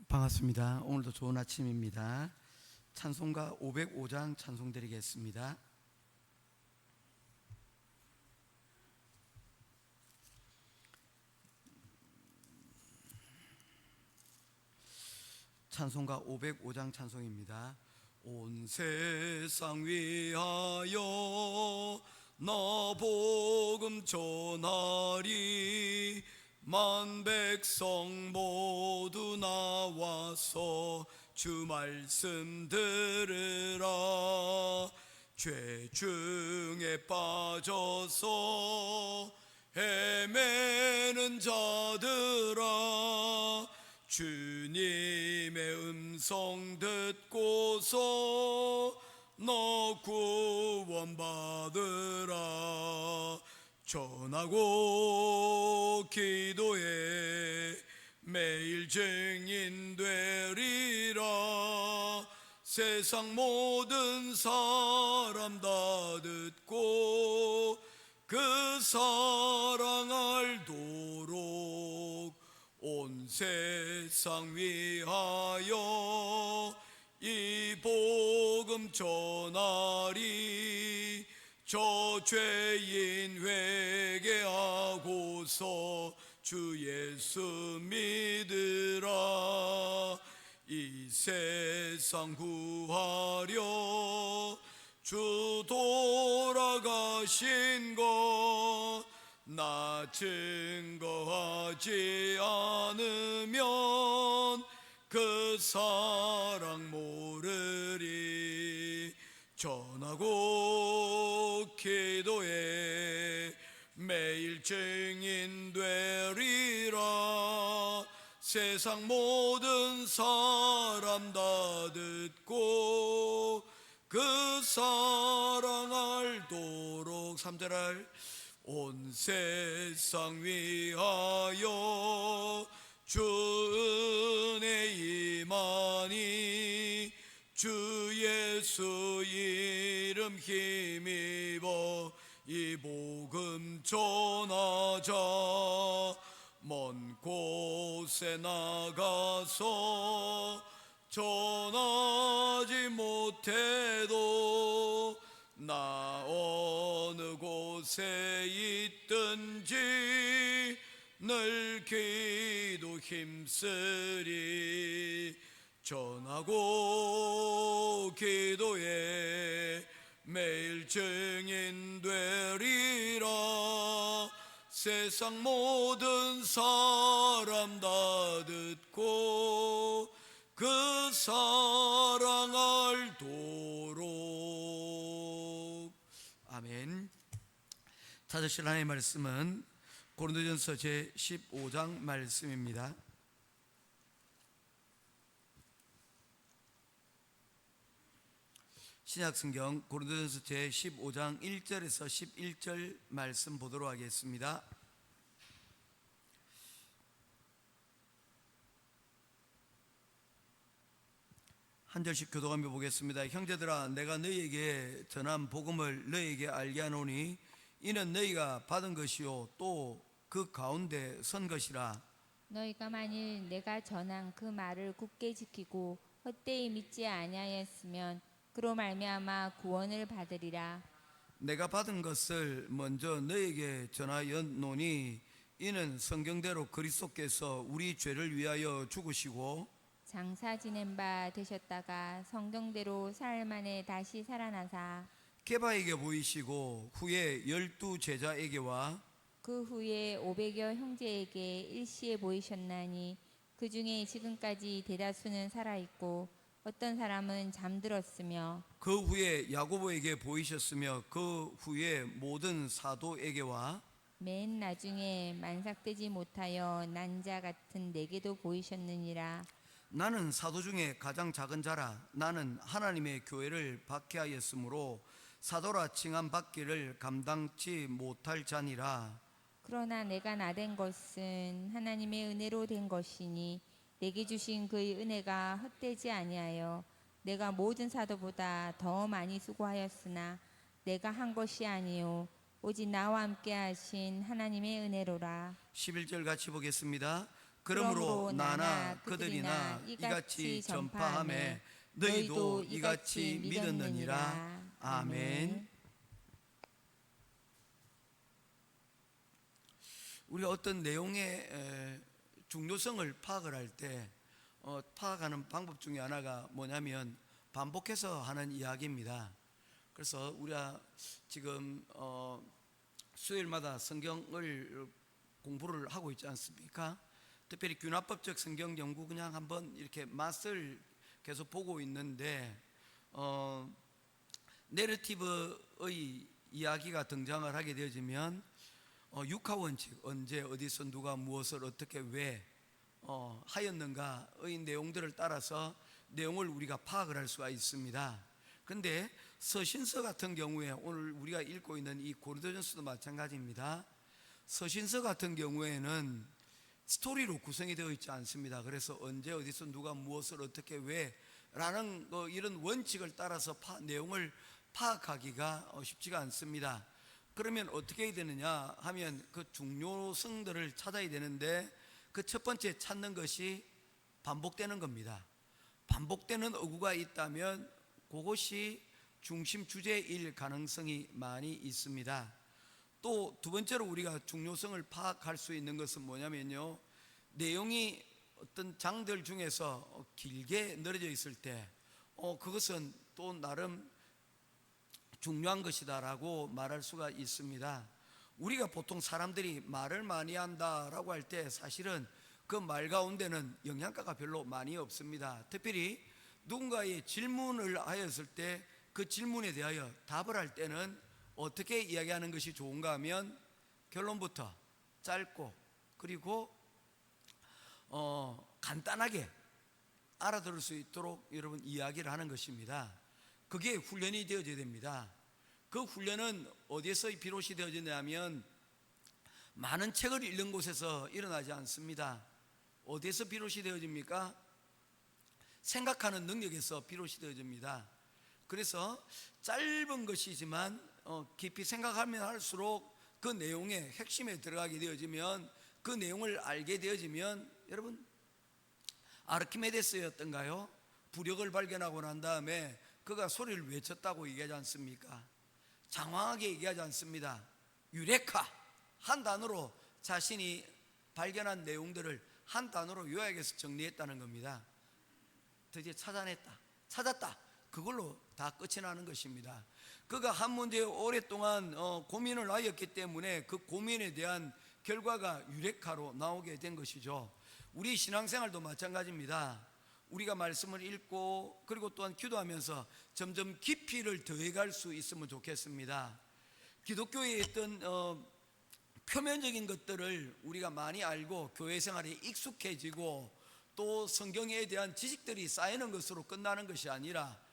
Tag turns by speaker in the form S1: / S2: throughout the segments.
S1: 반갑습니다. 오늘도 좋은 아침입니다. 찬송가 505장 찬송 드리겠습니다. 찬송가 505장 찬송입니다. 온 세상 위하여 나 복음 전하리, 만 백성 모두 나와서 주 말씀 들으라. 죄 중에 빠져서 헤매는 자들아, 주님의 음성 듣고서 너 구원받으라. 전하고 기도해 매일 증인 되리라. 세상 모든 사람 다 듣고 그 사랑 알도록 온 세상 위하여 이 복음 전하리. 저 죄인 회개하고서 주 예수 믿으라. 이 세상 구하려 주 돌아가신 것 나 증거하지 않으면 그 사랑 모르리. 전하고 기도해 매일 증인 되리라. 세상 모든 사람 다 듣고 그 사랑 알도록. 3절 온 세상 위하여 주 은혜 임하니, 주 예수 이름 힘입어 이 복음 전하자. 먼 곳에 나가서 전하지 못해도 나 어느 곳에 있든지 늘 기도 힘쓰리. 전하고 기도해 매일 증인 되리라. 세상 모든 사람 다 듣고 그 사랑 알도록. 아멘. 찾으실 하나님의 말씀은 고린도전서 제15장 말씀입니다. 신약성경 고린도전서 제15장 1절에서 11절 말씀 보도록 하겠습니다. 한 절씩 교독하며 보겠습니다. 형제들아, 내가 너희에게 전한 복음을 너희에게 알게 하노니 이는 너희가 받은 것이요 또 그 가운데 선 것이라.
S2: 너희가 만일 내가 전한 그 말을 굳게 지키고 헛되이 믿지 아니하였으면 그로 말미암아 구원을 받으리라.
S1: 내가 받은 것을 먼저 너희에게 전하였노니 이는 성경대로 그리스도께서 우리 죄를 위하여 죽으시고
S2: 장사 지낸 바 되셨다가 성경대로 사흘 만에 다시 살아나사
S1: 게바에게 보이시고 후에 12 제자에게와
S2: 그 후에 500여 형제에게 일시에 보이셨나니 그 중에 지금까지 대다수는 살아있고 어떤 사람은 잠들었으며
S1: 그 후에 야고보에게 보이셨으며 그 후에 모든 사도에게와
S2: 맨 나중에 만삭되지 못하여 난 자 같은 내게도 보이셨느니라.
S1: 나는 사도 중에 가장 작은 자라. 나는 하나님의 교회를 박해하였으므로 사도라 칭함 받기를 감당치 못할 자니라.
S2: 그러나 내가 나된 것은 하나님의 은혜로 된 것이니 내게 주신 그의 은혜가 헛되지 아니하여 내가 모든 사도보다 더 많이 수고하였으나 내가 한 것이 아니요 오직 나와 함께 하신 하나님의 은혜로라.
S1: 11절 같이 보겠습니다. 그러므로 나나 그들이나 이같이 전파하매 너희도 이같이 믿었느니라. 아멘. 우리가 어떤 내용의 중요성을 파악을 할 때 파악하는 방법 중에 하나가 뭐냐면 반복해서 하는 이야기입니다. 그래서 우리가 지금 수요일마다 성경을 공부를 하고 있지 않습니까? 특별히 균화법적 성경 연구 그냥 한번 이렇게 맛을 계속 보고 있는데 내러티브의 이야기가 등장을 하게 되어지면 육하원칙, 언제 어디서 누가 무엇을 어떻게 왜 하였는가의 내용들을 따라서 내용을 우리가 파악을 할 수가 있습니다. 그런데 서신서 같은 경우에 오늘 우리가 읽고 있는 이 고린도전서도 마찬가지입니다. 서신서 같은 경우에는 스토리로 구성이 되어 있지 않습니다. 그래서 언제 어디서 누가 무엇을 어떻게 왜 라는 이런 원칙을 따라서 내용을 파악하기가 쉽지가 않습니다. 그러면 어떻게 해야 되느냐 하면 그 중요성들을 찾아야 되는데 그 첫 번째 찾는 것이 반복되는 겁니다. 반복되는 어구가 있다면 그것이 중심 주제일 가능성이 많이 있습니다. 또 두 번째로 우리가 중요성을 파악할 수 있는 것은 뭐냐면요, 내용이 어떤 장들 중에서 길게 늘어져 있을 때 그것은 또 나름 중요한 것이다라고 말할 수가 있습니다. 우리가 보통 사람들이 말을 많이 한다라고 할 때 사실은 그 말 가운데는 영양가가 별로 많이 없습니다. 특별히 누군가의 질문을 하였을 때 그 질문에 대하여 답을 할 때는 어떻게 이야기하는 것이 좋은가 하면 결론부터 짧고 그리고 간단하게 알아들을 수 있도록 여러분 이야기를 하는 것입니다. 그게 훈련이 되어져야 됩니다. 그 훈련은 어디에서 비롯이 되어지냐면 많은 책을 읽는 곳에서 일어나지 않습니다. 어디에서 비롯이 되어집니까? 생각하는 능력에서 비롯이 되어집니다. 그래서 짧은 것이지만 깊이 생각하면 할수록 그 내용의 핵심에 들어가게 되어지면 그 내용을 알게 되어지면 여러분 아르키메데스였던가요? 부력을 발견하고 난 다음에 그가 소리를 외쳤다고 얘기하지 않습니까? 장황하게 얘기하지 않습니다. 유레카 한 단어로 자신이 발견한 내용들을 한 단어로 요약해서 정리했다는 겁니다. 드디어 찾았다. 그걸로 다 끝이 나는 것입니다. 그가 한 문제에 오랫동안 고민을 하였기 때문에 그 고민에 대한 결과가 유레카로 나오게 된 것이죠. 우리 신앙생활도 마찬가지입니다. 우리가 말씀을 읽고 그리고 또한 기도하면서 점점 깊이를 더해갈 수 있으면 좋겠습니다. 기독교에 있던 표면적인 것들을 우리가 많이 알고 교회 생활에 익숙해지고 또 성경에 대한 지식들이 쌓이는 것으로 끝나는 것이 아니라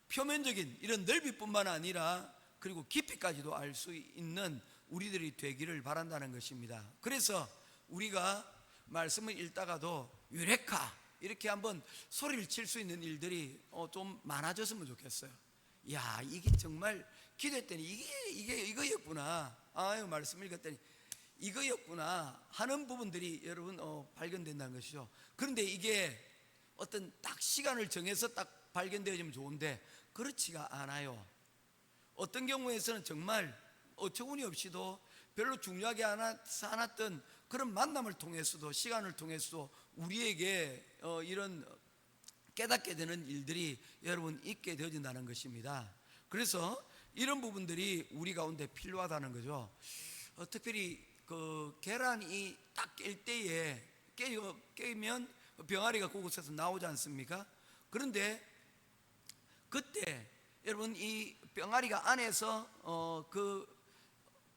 S1: 표면적인 이런 넓이뿐만 아니라 그리고 깊이까지도 알 수 있는 우리들이 되기를 바란다는 것입니다. 그래서 우리가 말씀을 읽다가도 유레카 이렇게 한번 소리를 칠 수 있는 일들이 좀 많아졌으면 좋겠어요. 야, 이게 정말 기도했더니 이게 이거였구나. 아유, 말씀 읽었더니 이거였구나 하는 부분들이 여러분 발견된다는 것이죠. 그런데 이게 어떤 딱 시간을 정해서 딱 발견되어지면 좋은데 그렇지가 않아요. 어떤 경우에서는 정말 어처구니 없이도 별로 중요하게 않았던 그런 만남을 통해서도 시간을 통해서도 우리에게 이런 깨닫게 되는 일들이 여러분 있게 되어진다는 것입니다. 그래서 이런 부분들이 우리 가운데 필요하다는 거죠. 특별히 그 계란이 딱 깰 때에 깨면 병아리가 그곳에서 나오지 않습니까? 그런데 그때 여러분 이 병아리가 안에서 그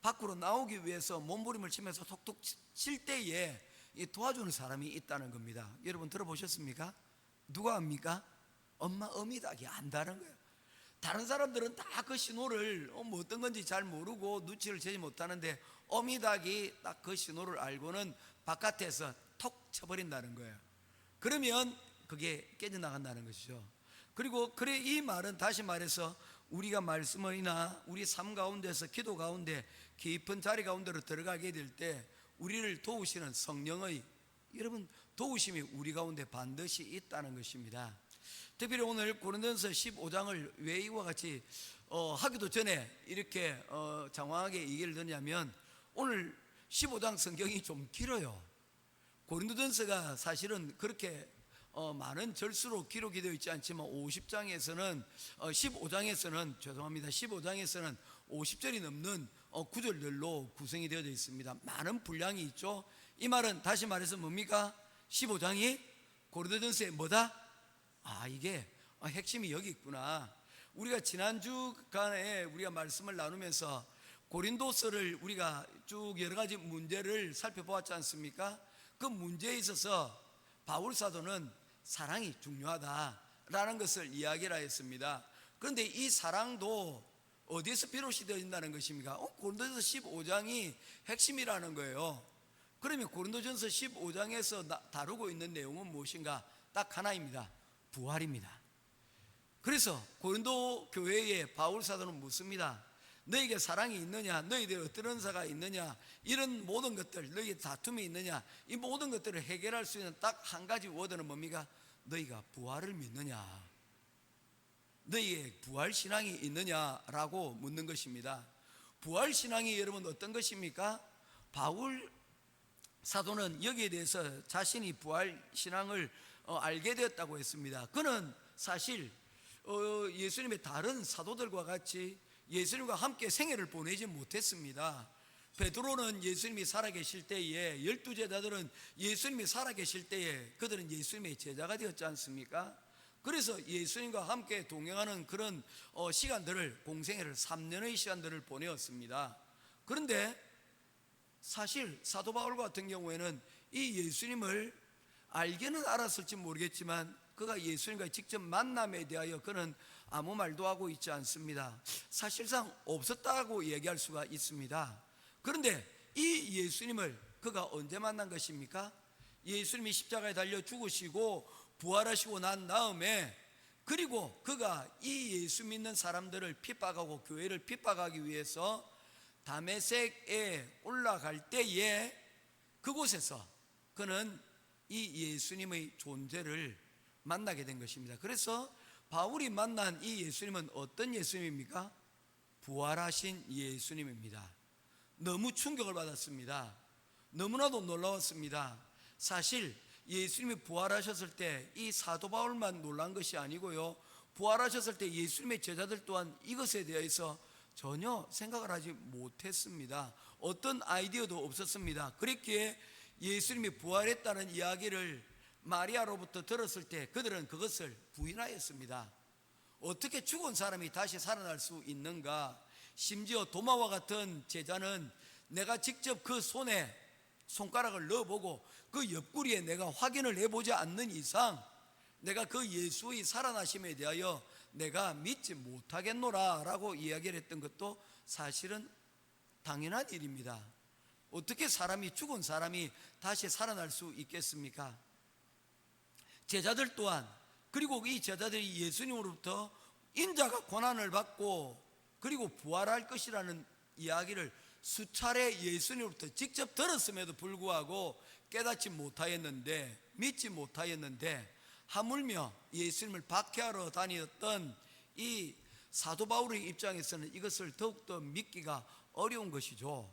S1: 밖으로 나오기 위해서 몸부림을 치면서 톡톡 칠 때에 이 도와주는 사람이 있다는 겁니다. 여러분 들어보셨습니까? 누가 합니까? 어미 닭이 안다는 거예요. 다른 사람들은 다 그 신호를 뭐 어떤 건지 잘 모르고 눈치를 채지 못하는데 어미 닭이 딱 그 신호를 알고는 바깥에서 톡 쳐버린다는 거예요. 그러면 그게 깨져나간다는 것이죠. 그리고 그래 이 말은 다시 말해서 우리가 말씀이나 우리 삶 가운데서 기도 가운데 깊은 자리 가운데로 들어가게 될 때 우리를 도우시는 성령의 여러분 도우심이 우리 가운데 반드시 있다는 것입니다. 특별히 오늘 고린도전서 15장을 왜 이와 같이 하기도 전에 이렇게 장황하게 얘기를 드냐면, 오늘 15장 성경이 좀 길어요. 고린도전서가 사실은 그렇게 많은 절수로 기록이 되어 있지 않지만 15장에서는 50절이 넘는 구절들로 구성이 되어져 있습니다. 많은 분량이 있죠. 이 말은 다시 말해서 뭡니까? 15장이 고린도전서의 뭐다? 이게 핵심이 여기 있구나. 우리가 지난주간에 우리가 말씀을 나누면서 고린도서를 우리가 쭉 여러 가지 문제를 살펴보았지 않습니까? 그 문제에 있어서 바울 사도는 사랑이 중요하다라는 것을 이야기를 했습니다. 그런데 이 사랑도 어디에서 비롯이 되어진다는 것입니까? 고린도전서 15장이 핵심이라는 거예요. 그러면 고린도전서 15장에서 다루고 있는 내용은 무엇인가? 딱 하나입니다. 부활입니다. 그래서 고린도 교회에 바울 사도는 묻습니다. 너에게 사랑이 있느냐? 너희들 어떤 은사가 있느냐? 이런 모든 것들, 너희의 다툼이 있느냐? 이 모든 것들을 해결할 수 있는 딱 한 가지 워드는 뭡니까? 너희가 부활을 믿느냐? 너희의 부활 신앙이 있느냐라고 묻는 것입니다. 부활 신앙이 여러분 어떤 것입니까? 바울 사도는 여기에 대해서 자신이 부활 신앙을 알게 되었다고 했습니다. 그는 사실 예수님의 다른 사도들과 같이 예수님과 함께 생애를 보내지 못했습니다. 베드로는 예수님이 살아계실 때에, 12제자들은 예수님이 살아계실 때에 그들은 예수님의 제자가 되었지 않습니까? 그래서 예수님과 함께 동행하는 그런 시간들을, 공생애를 3년의 시간들을 보내었습니다. 그런데 사실 사도 바울 같은 경우에는 이 예수님을 알기는 알았을지 모르겠지만 그가 예수님과 직접 만남에 대하여 그는 아무 말도 하고 있지 않습니다. 사실상 없었다고 얘기할 수가 있습니다. 그런데 이 예수님을 그가 언제 만난 것입니까? 예수님이 십자가에 달려 죽으시고 부활하시고 난 다음에, 그리고 그가 이 예수 믿는 사람들을 핍박하고 교회를 핍박하기 위해서 다메섹에 올라갈 때에 그곳에서 그는 이 예수님의 존재를 만나게 된 것입니다. 그래서 바울이 만난 이 예수님은 어떤 예수님입니까? 부활하신 예수님입니다. 너무 충격을 받았습니다. 너무나도 놀라웠습니다. 사실 예수님이 부활하셨을 때 이 사도 바울만 놀란 것이 아니고요, 부활하셨을 때 예수님의 제자들 또한 이것에 대해서 전혀 생각을 하지 못했습니다. 어떤 아이디어도 없었습니다. 그랬기에 예수님이 부활했다는 이야기를 마리아로부터 들었을 때 그들은 그것을 부인하였습니다. 어떻게 죽은 사람이 다시 살아날 수 있는가? 심지어 도마와 같은 제자는 내가 직접 그 손에 손가락을 넣어보고 그 옆구리에 내가 확인을 해보지 않는 이상 내가 그 예수의 살아나심에 대하여 내가 믿지 못하겠노라 라고 이야기를 했던 것도 사실은 당연한 일입니다. 어떻게 죽은 사람이 다시 살아날 수 있겠습니까? 제자들 또한, 그리고 이 제자들이 예수님으로부터 인자가 고난을 받고 그리고 부활할 것이라는 이야기를 수차례 예수님으로부터 직접 들었음에도 불구하고 깨닫지 못하였는데, 믿지 못하였는데, 하물며 예수님을 박해하러 다녔던 이 사도 바울의 입장에서는 이것을 더욱더 믿기가 어려운 것이죠.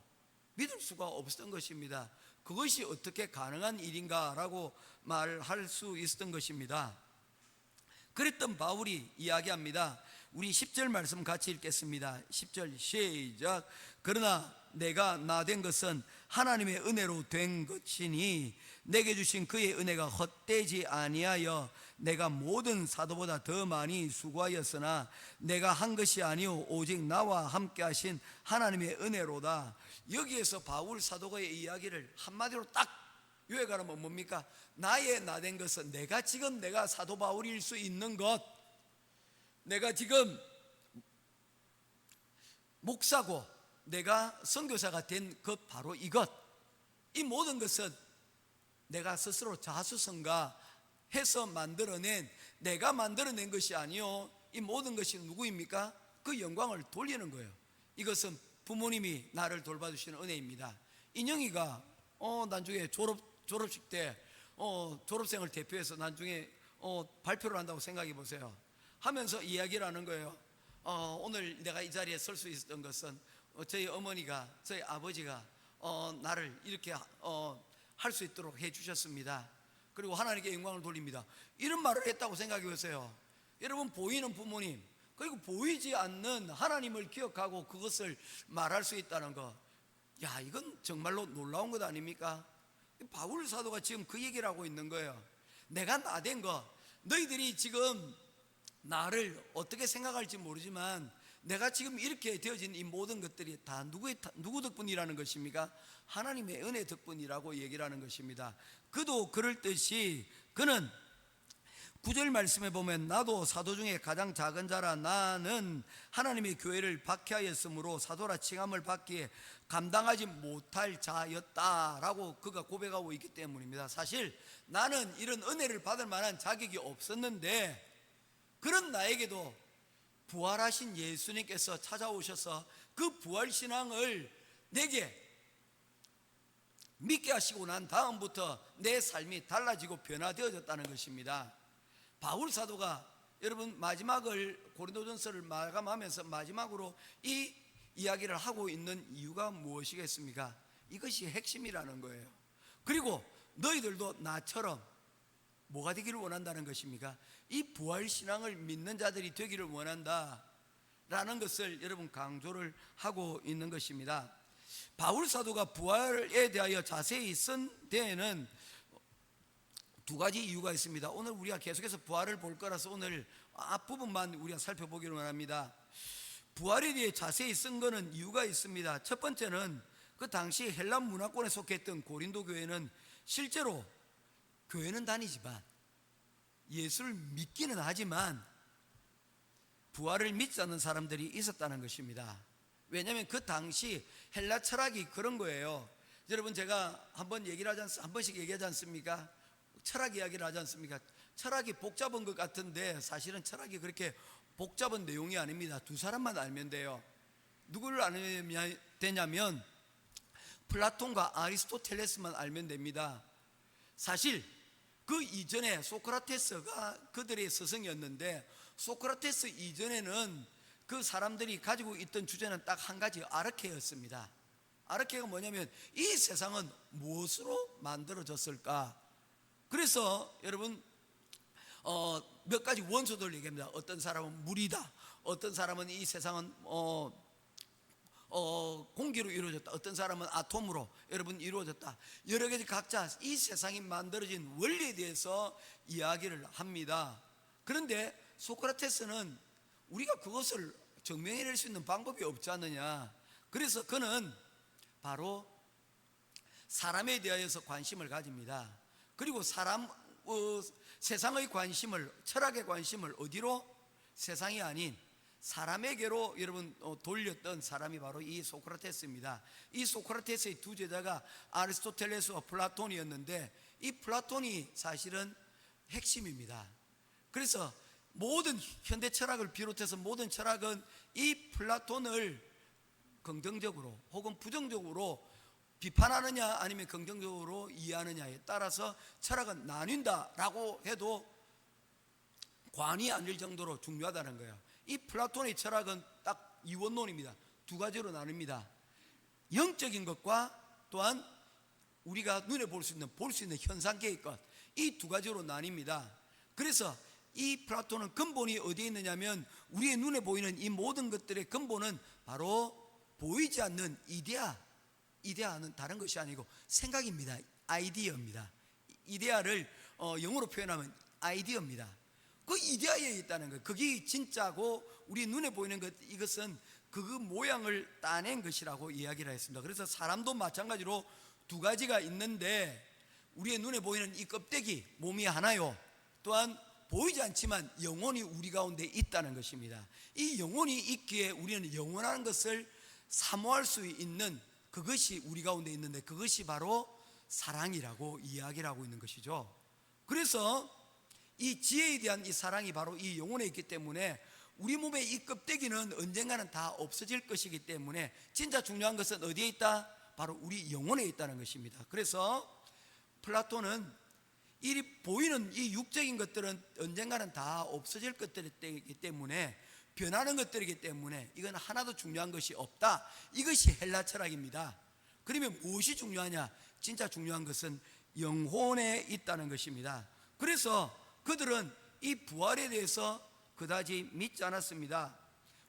S1: 믿을 수가 없었던 것입니다. 그것이 어떻게 가능한 일인가라고 말할 수 있었던 것입니다. 그랬던 바울이 이야기합니다. 우리 10절 말씀 같이 읽겠습니다. 10절 시작. 그러나 내가 나 된 것은 하나님의 은혜로 된 것이니 내게 주신 그의 은혜가 헛되지 아니하여 내가 모든 사도보다 더 많이 수고하였으나 내가 한 것이 아니오 오직 나와 함께 하신 하나님의 은혜로다. 여기에서 바울 사도가의 이야기를 한마디로 딱 요약하면 뭡니까? 나의 나 된 것은 내가 사도 바울일 수 있는 것, 내가 지금 목사고 내가 선교사가 된 것, 바로 이것, 이 모든 것은 내가 스스로 자수성가해서 만들어낸, 내가 만들어낸 것이 아니요, 이 모든 것이 누구입니까? 그 영광을 돌리는 거예요. 이것은 부모님이 나를 돌봐주시는 은혜입니다. 인영이가 나중에 졸업식 때 졸업생을 대표해서 나중에 발표를 한다고 생각해 보세요. 하면서 이야기를 하는 거예요. 오늘 내가 이 자리에 설 수 있었던 것은 저희 어머니가, 저희 아버지가 나를 이렇게 할 수 있도록 해주셨습니다. 그리고 하나님께 영광을 돌립니다. 이런 말을 했다고 생각해 보세요. 여러분, 보이는 부모님, 그리고 보이지 않는 하나님을 기억하고 그것을 말할 수 있다는 것, 야, 이건 정말로 놀라운 것 아닙니까? 바울 사도가 지금 그 얘기를 하고 있는 거예요. 내가 나된 거, 너희들이 지금 나를 어떻게 생각할지 모르지만 내가 지금 이렇게 되어진 이 모든 것들이 다 누구 덕분이라는 것입니까? 하나님의 은혜 덕분이라고 얘기를 하는 것입니다. 그도 그럴 듯이 그는 9절 말씀에 보면 나도 사도 중에 가장 작은 자라 나는 하나님의 교회를 박해하였으므로 사도라 칭함을 받기에 감당하지 못할 자였다라고 그가 고백하고 있기 때문입니다. 사실 나는 이런 은혜를 받을 만한 자격이 없었는데 그런 나에게도 부활하신 예수님께서 찾아오셔서 그 부활신앙을 내게 믿게 하시고 난 다음부터 내 삶이 달라지고 변화되어졌다는 것입니다. 바울 사도가 여러분 마지막을 고린도전서를 마감하면서 마지막으로 이 이야기를 하고 있는 이유가 무엇이겠습니까? 이것이 핵심이라는 거예요. 그리고 너희들도 나처럼 뭐가 되기를 원한다는 것입니까? 이 부활신앙을 믿는 자들이 되기를 원한다라는 것을 여러분 강조를 하고 있는 것입니다. 바울 사도가 부활에 대하여 자세히 쓴 데에는 두 가지 이유가 있습니다. 오늘 우리가 계속해서 부활을 볼 거라서 오늘 앞부분만 우리가 살펴보기를 원합니다. 부활에 대해 자세히 쓴 거는 이유가 있습니다. 첫 번째는 그 당시 헬라 문화권에 속했던 고린도 교회는 실제로 교회는 다니지만 예수를 믿기는 하지만 부활을 믿지 않는 사람들이 있었다는 것입니다. 왜냐하면 그 당시 헬라 철학이 그런 거예요. 여러분, 제가 한 번씩 얘기하지 않습니까? 철학 이야기를 하지 않습니까? 철학이 복잡한 것 같은데 사실은 철학이 그렇게 복잡한 내용이 아닙니다. 두 사람만 알면 돼요. 누구를 알면 되냐면 플라톤과 아리스토텔레스만 알면 됩니다. 사실 그 이전에 소크라테스가 그들의 스승이었는데 소크라테스 이전에는 그 사람들이 가지고 있던 주제는 딱 한 가지, 아르케였습니다. 아르케가 뭐냐면 이 세상은 무엇으로 만들어졌을까? 그래서 여러분 몇 가지 원소들 얘기합니다. 어떤 사람은 물이다, 어떤 사람은 이 세상은 공기로 이루어졌다, 어떤 사람은 아톰으로 여러분 이루어졌다. 여러 가지 각자 이 세상이 만들어진 원리에 대해서 이야기를 합니다. 그런데 소크라테스는 우리가 그것을 증명해낼 수 있는 방법이 없지 않느냐. 그래서 그는 바로 사람에 대하여서 관심을 가집니다. 그리고 세상의 관심을, 철학의 관심을 어디로? 세상이 아닌 사람에게로 여러분 돌렸던 사람이 바로 이 소크라테스입니다. 이 소크라테스의 두 제자가 아리스토텔레스와 플라톤이었는데 이 플라톤이 사실은 핵심입니다. 그래서 모든 현대 철학을 비롯해서 모든 철학은 이 플라톤을 긍정적으로 혹은 부정적으로 비판하느냐 아니면 긍정적으로 이해하느냐에 따라서 철학은 나뉜다라고 해도 관이 아닐 정도로 중요하다는 거예요. 이 플라톤의 철학은 딱 이원론입니다. 두 가지로 나눕니다. 영적인 것과 또한 우리가 눈에 볼 수 있는 현상계의 것, 이 두 가지로 나뉩니다. 그래서 이 플라톤은 근본이 어디에 있느냐면 우리의 눈에 보이는 이 모든 것들의 근본은 바로 보이지 않는 이데아는 다른 것이 아니고 생각입니다. 아이디어입니다. 이데아를 영어로 표현하면 아이디어입니다. 그 이데아에 있다는 것, 그게 진짜고 우리 눈에 보이는 것, 이것은 그 모양을 따낸 것이라고 이야기를 했습니다. 그래서 사람도 마찬가지로 두 가지가 있는데 우리의 눈에 보이는 이 껍데기, 몸이 하나요. 또한 보이지 않지만 영혼이 우리 가운데 있다는 것입니다. 이 영혼이 있기에 우리는 영원한 것을 사모할 수 있는 그것이 우리 가운데 있는데 그것이 바로 사랑이라고 이야기를 하고 있는 것이죠. 그래서 이 지혜에 대한 이 사랑이 바로 이 영혼에 있기 때문에 우리 몸의 이 껍데기는 언젠가는 다 없어질 것이기 때문에 진짜 중요한 것은 어디에 있다? 바로 우리 영혼에 있다는 것입니다. 그래서 플라톤은 이 보이는 이 육적인 것들은 언젠가는 다 없어질 것들이기 때문에, 변하는 것들이기 때문에 이건 하나도 중요한 것이 없다. 이것이 헬라 철학입니다. 그러면 무엇이 중요하냐? 진짜 중요한 것은 영혼에 있다는 것입니다. 그래서 그들은 이 부활에 대해서 그다지 믿지 않았습니다.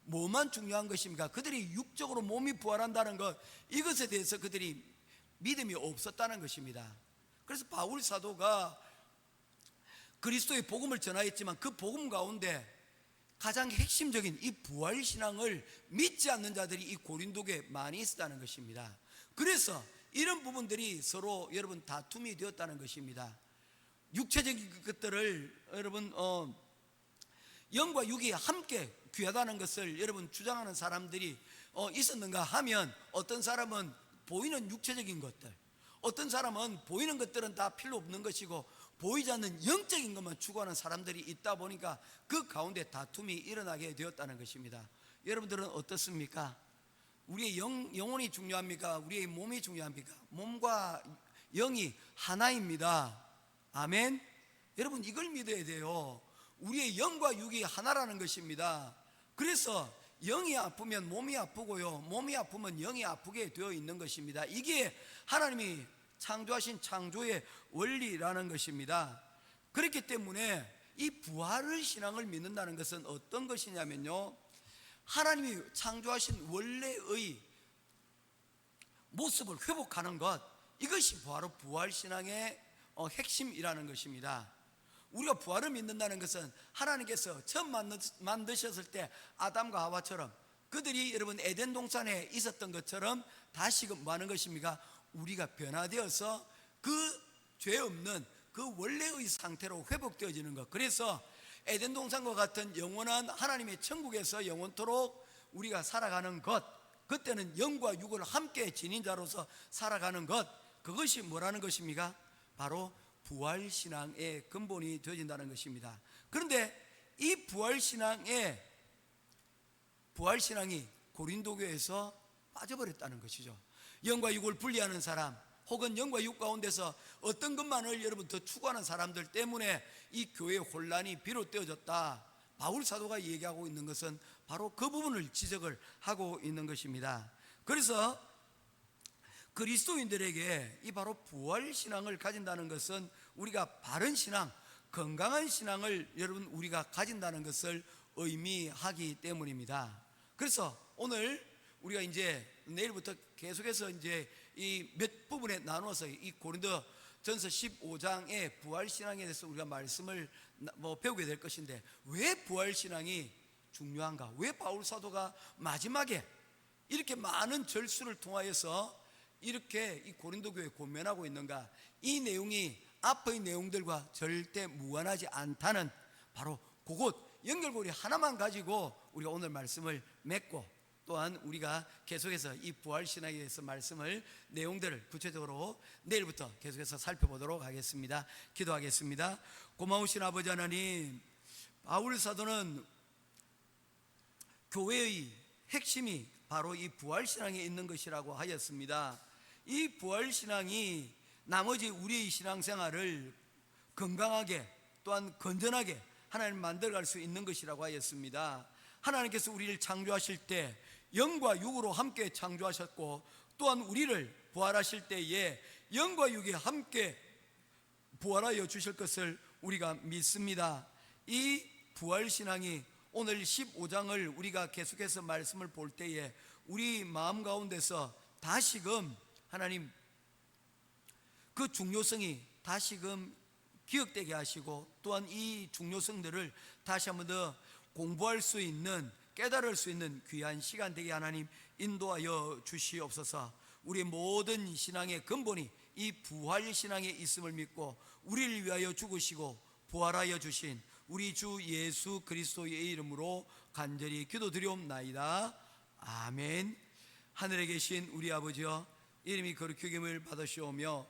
S1: 뭐만 중요한 것입니까? 그들이 육적으로 몸이 부활한다는 것, 이것에 대해서 그들이 믿음이 없었다는 것입니다. 그래서 바울 사도가 그리스도의 복음을 전하였지만 그 복음 가운데 가장 핵심적인 이 부활신앙을 믿지 않는 자들이 이 고린도교에 많이 있었다는 것입니다. 그래서 이런 부분들이 서로 여러분 다툼이 되었다는 것입니다. 육체적인 것들을 여러분 영과 육이 함께 귀하다는 것을 여러분 주장하는 사람들이 있었는가 하면, 어떤 사람은 보이는 육체적인 것들, 어떤 사람은 보이는 것들은 다 필요 없는 것이고 보이지 않는 영적인 것만 추구하는 사람들이 있다 보니까 그 가운데 다툼이 일어나게 되었다는 것입니다. 여러분들은 어떻습니까? 우리의 영혼이 중요합니까? 우리의 몸이 중요합니까? 몸과 영이 하나입니다. 아멘. 여러분 이걸 믿어야 돼요. 우리의 영과 육이 하나라는 것입니다. 그래서 영이 아프면 몸이 아프고요, 몸이 아프면 영이 아프게 되어 있는 것입니다. 이게 하나님이 창조하신 창조의 원리라는 것입니다. 그렇기 때문에 이 부활의 신앙을 믿는다는 것은 어떤 것이냐면요, 하나님이 창조하신 원래의 모습을 회복하는 것, 이것이 바로 부활신앙의 핵심이라는 것입니다. 우리가 부활을 믿는다는 것은 하나님께서 처음 만드셨을 때 아담과 하와처럼 그들이 여러분 에덴 동산에 있었던 것처럼 다시금 뭐 하는 것입니까? 우리가 변화되어서 그 죄 없는 그 원래의 상태로 회복되어지는 것. 그래서 에덴 동산과 같은 영원한 하나님의 천국에서 영원토록 우리가 살아가는 것, 그때는 영과 육을 함께 지닌 자로서 살아가는 것, 그것이 뭐라는 것입니까? 바로 부활신앙의 근본이 되어진다는 것입니다. 그런데 이 부활신앙이 고린도교에서 빠져버렸다는 것이죠. 영과 육을 분리하는 사람, 혹은 영과 육 가운데서 어떤 것만을 여러분 더 추구하는 사람들 때문에 이 교회의 혼란이 비롯되어졌다. 바울 사도가 얘기하고 있는 것은 바로 그 부분을 지적을 하고 있는 것입니다. 그래서 그리스도인들에게 이 바로 부활신앙을 가진다는 것은 우리가 바른 신앙, 건강한 신앙을 여러분 우리가 가진다는 것을 의미하기 때문입니다. 그래서 오늘 우리가 이제 내일부터 계속해서 이제 이 몇 부분에 나누어서 이 고린도 전서 15장의 부활신앙에 대해서 우리가 말씀을 배우게 될 것인데, 왜 부활신앙이 중요한가? 왜 바울 사도가 마지막에 이렇게 많은 절수를 통하여서 이렇게 이 고린도 교회에 권면하고 있는가? 이 내용이 앞의 내용들과 절대 무관하지 않다는 바로 그곳 연결고리 하나만 가지고 우리가 오늘 말씀을 맺고, 또한 우리가 계속해서 이 부활신앙에 대해서 말씀을 내용들을 구체적으로 내일부터 계속해서 살펴보도록 하겠습니다. 기도하겠습니다. 고마우신 아버지 하나님, 바울 사도는 교회의 핵심이 바로 이 부활신앙에 있는 것이라고 하였습니다. 이 부활신앙이 나머지 우리의 신앙생활을 건강하게 또한 건전하게 하나님 만들어갈 수 있는 것이라고 하였습니다. 하나님께서 우리를 창조하실 때 영과 육으로 함께 창조하셨고, 또한 우리를 부활하실 때에 영과 육이 함께 부활하여 주실 것을 우리가 믿습니다. 이 부활신앙이 오늘 15장을 우리가 계속해서 말씀을 볼 때에 우리 마음 가운데서 다시금 하나님 그 중요성이 다시금 기억되게 하시고, 또한 이 중요성들을 다시 한번 더 공부할 수 있는, 깨달을 수 있는 귀한 시간 되게 하나님 인도하여 주시옵소서. 우리의 모든 신앙의 근본이 이 부활신앙에 있음을 믿고 우리를 위하여 죽으시고 부활하여 주신 우리 주 예수 그리스도의 이름으로 간절히 기도드리옵나이다. 아멘. 하늘에 계신 우리 아버지여, 이름이 거룩히 여김을 받으시오며